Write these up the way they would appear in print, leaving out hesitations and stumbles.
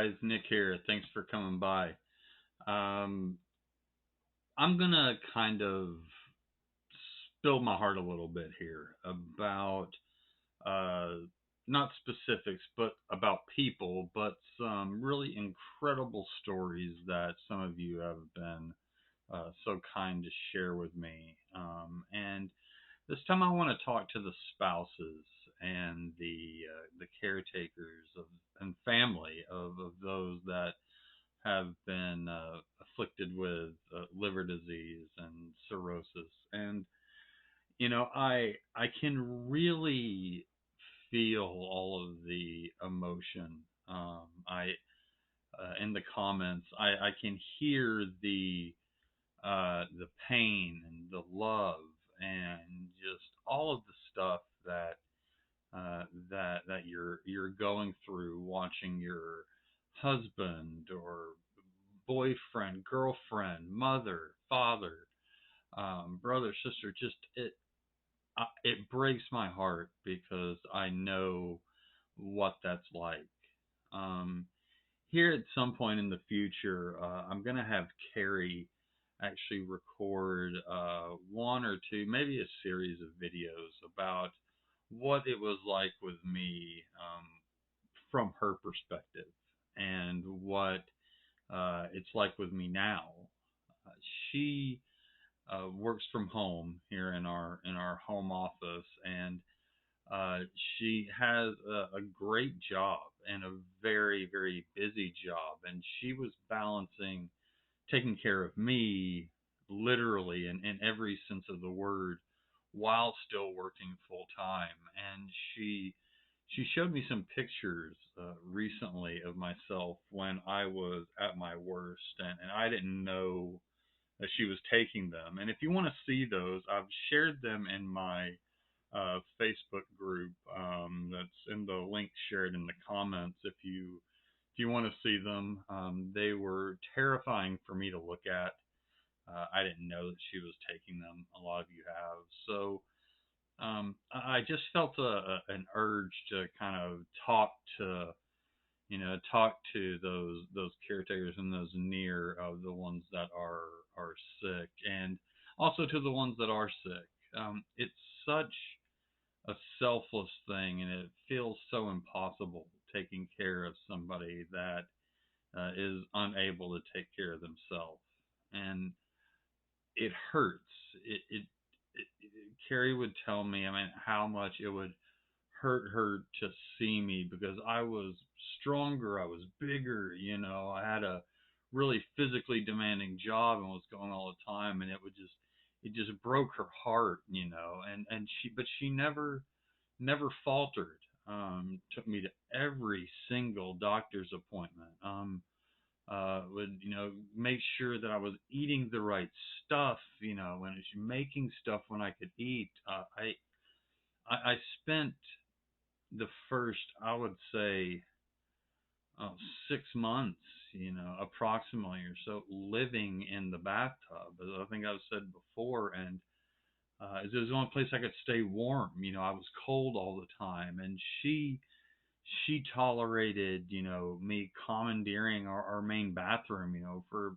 guys, Nick here. Thanks for coming by. Um, I'm gonna kind of spill my heart a little bit here about uh, not specifics, but about people, but some really incredible stories that some of you have been so kind to share with me. And this time, I want to talk to the spouses and the caretakers of and family of those that have been afflicted with liver disease and cirrhosis. And I can really feel all of the emotion. I In the comments, I can hear the pain and the love and just all of the stuff that you're going through watching your husband or boyfriend, girlfriend, mother, father, brother, sister. Just it breaks my heart because I know what that's like. Um, Here at some point in the future, I'm gonna have Carrie actually record one or two, maybe a series of videos about what it was like with me from her perspective and what it's like with me now. Uh, she works from home here in our home office, and uh, she has a great job and a very busy job, and she was balancing taking care of me literally in every sense of the word while still working full time. And she showed me some pictures recently of myself when I was at my worst, and I didn't know that she was taking them. And if you want to see those, I've shared them in my Facebook group. That's in the link shared in the comments. If you want to see them, they were terrifying for me to look at. I didn't know that she was taking them. A lot of you have. So I just felt an urge to kind of to talk to those caretakers and those near of the ones that are sick, and also to the ones that are sick. It's such a selfless thing, and it feels so impossible taking care of somebody that is unable to take care of themselves, and it hurts. Carrie would tell me, I mean, how much it would hurt her to see me because I was stronger, I was bigger, I had a really physically demanding job and was going all the time, and it just broke her heart, and she never faltered. Took me to every single doctor's appointment. Would make sure that I was eating the right stuff, when it's making stuff when I could eat. I spent the first, I would say, 6 months, approximately or so, living in the bathtub, as I think I've said before, and it was the only place I could stay warm. I was cold all the time, and she tolerated, me commandeering our main bathroom, for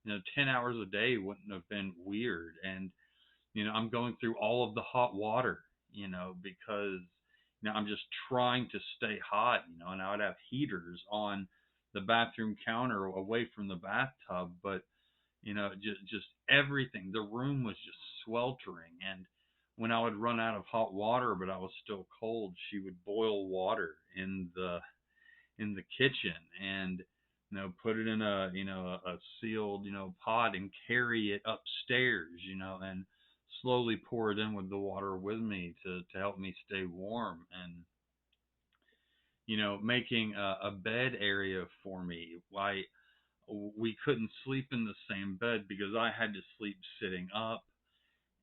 10 hours a day wouldn't have been weird. And I'm going through all of the hot water, because I'm just trying to stay hot, and I would have heaters on the bathroom counter away from the bathtub, but just everything. The room was just sweltering, and when I would run out of hot water, but I was still cold, she would boil water in the kitchen and put it in a sealed pot and carry it upstairs, and slowly pour it in with the water with me to help me stay warm, and making a bed area for me. Why we couldn't sleep in the same bed because I had to sleep sitting up,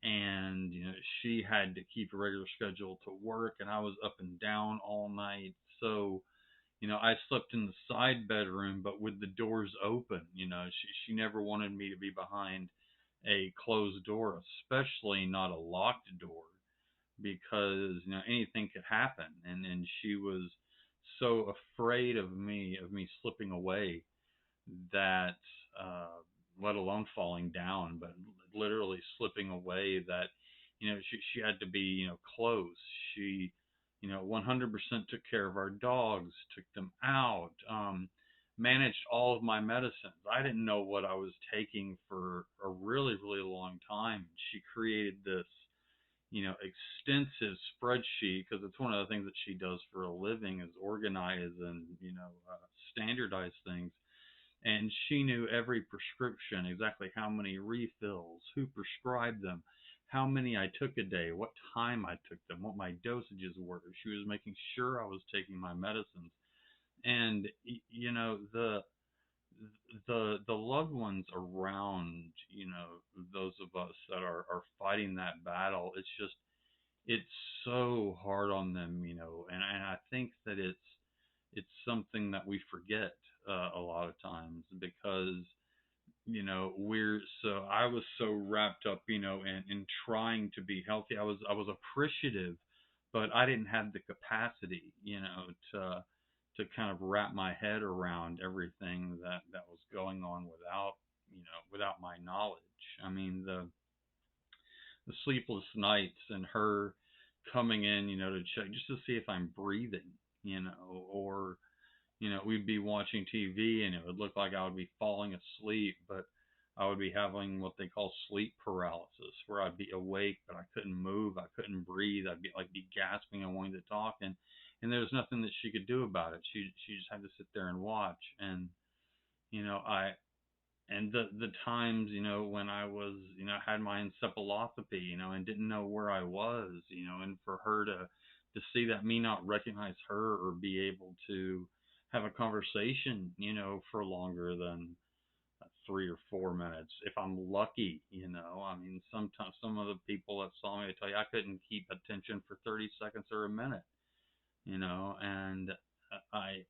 and she had to keep a regular schedule to work, and I was up and down all night. So I slept in the side bedroom, but with the doors open. She never wanted me to be behind a closed door, especially not a locked door, because anything could happen. And she was so afraid of me slipping away that, uh, let alone falling down, but literally slipping away, that, she had to be, close. She, 100% took care of our dogs, took them out, managed all of my medicines. I didn't know what I was taking for a really, really long time. She created this, extensive spreadsheet, because it's one of the things that she does for a living, is organize and, standardize things. And she knew every prescription, exactly how many refills, who prescribed them, how many I took a day, what time I took them, what my dosages were. She was making sure I was taking my medicines. And the loved ones around, those of us that are fighting that battle, it's so hard on them, and I think that it's something that we forget, a lot of times, because, I was so wrapped up, in trying to be healthy. I was appreciative, but I didn't have the capacity, to kind of wrap my head around everything that was going on without my knowledge. I mean, the sleepless nights, and her coming in, to check just to see if I'm breathing, or, we'd be watching TV and it would look like I would be falling asleep, but I would be having what they call sleep paralysis, where I'd be awake but I couldn't move, I couldn't breathe, I'd be gasping and wanting to talk, and there was nothing that she could do about it. She just had to sit there and watch. And, I and the times, when I was, had my encephalopathy, and didn't know where I was, and for her to see that, me not recognize her or be able to have a conversation, for longer than 3 or 4 minutes, if I'm lucky. I mean, sometimes some of the people that saw me, I tell you, I couldn't keep attention for 30 seconds or a minute, and I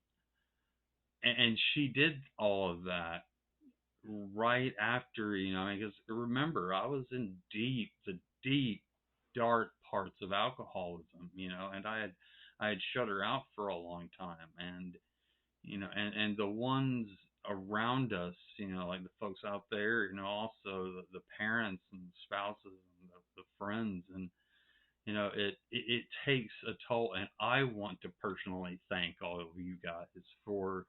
and she did all of that right after, because remember, I was in the deep, dark parts of alcoholism, and I had shut her out for a long time. And, and the ones around us, like the folks out there, also the parents and spouses and the friends, and, it takes a toll. And I want to personally thank all of you guys for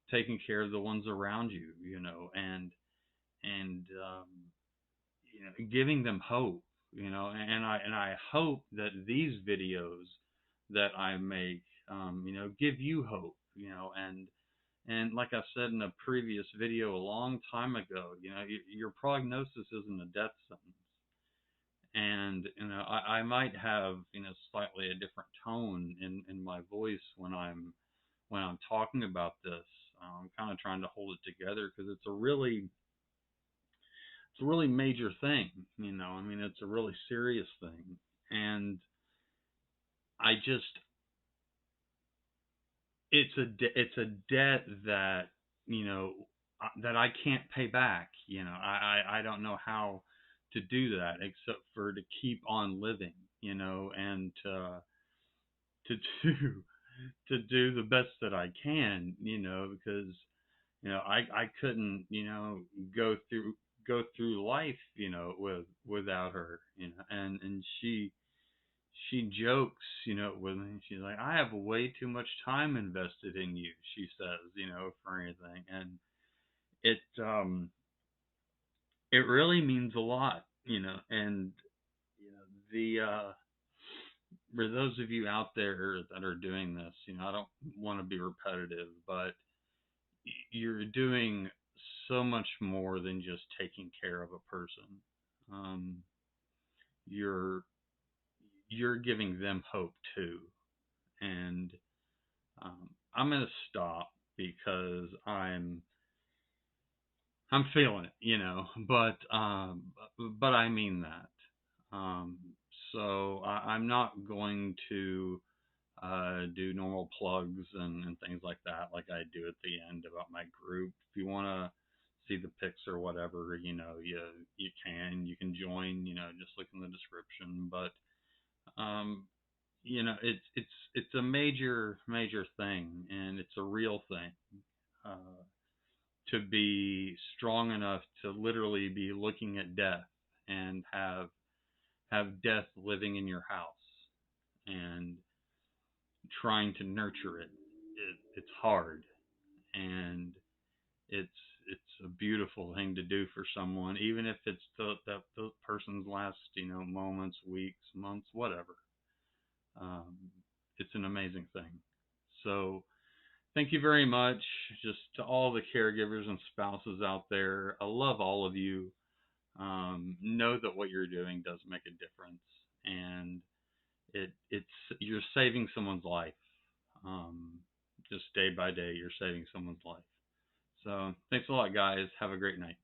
taking care of the ones around you, and giving them hope, and I hope that these videos that I make, give you hope, and like I said in a previous video a long time ago, your prognosis isn't a death sentence. And, I might have, slightly a different tone in my voice when I'm talking about this. I'm kind of trying to hold it together, because it's a really major thing. I mean, it's a really serious thing. And I just, it's a debt that, that I can't pay back. I don't know how to do that, except for to keep on living, and to do to do the best that I can, because, I couldn't, go through life, without her, and she jokes, with me. She's like, I have way too much time invested in you, she says, for anything. And it, it really means a lot, and, the, for those of you out there that are doing this, I don't want to be repetitive, but you're doing so much more than just taking care of a person. Um, you're you're giving them hope too. And, I'm gonna stop, because I'm feeling it, but I mean that. Um, so I'm not going to, do normal plugs and things like that, like I do at the end about my group. If you want to see the pics or whatever, you can join. Just look in the description. But, um, it's a major thing, and it's a real thing. Uh, to be strong enough to literally be looking at death and have death living in your house and trying to nurture it's hard, and it's it's a beautiful thing to do for someone, even if it's the person's last moments, weeks, months, whatever. Um, it's an amazing thing. So thank you very much, just to all the caregivers and spouses out there. I love all of you. Know that what you're doing does make a difference, and it's you're saving someone's life. Um, just day by day, you're saving someone's life. So thanks a lot, guys. Have a great night.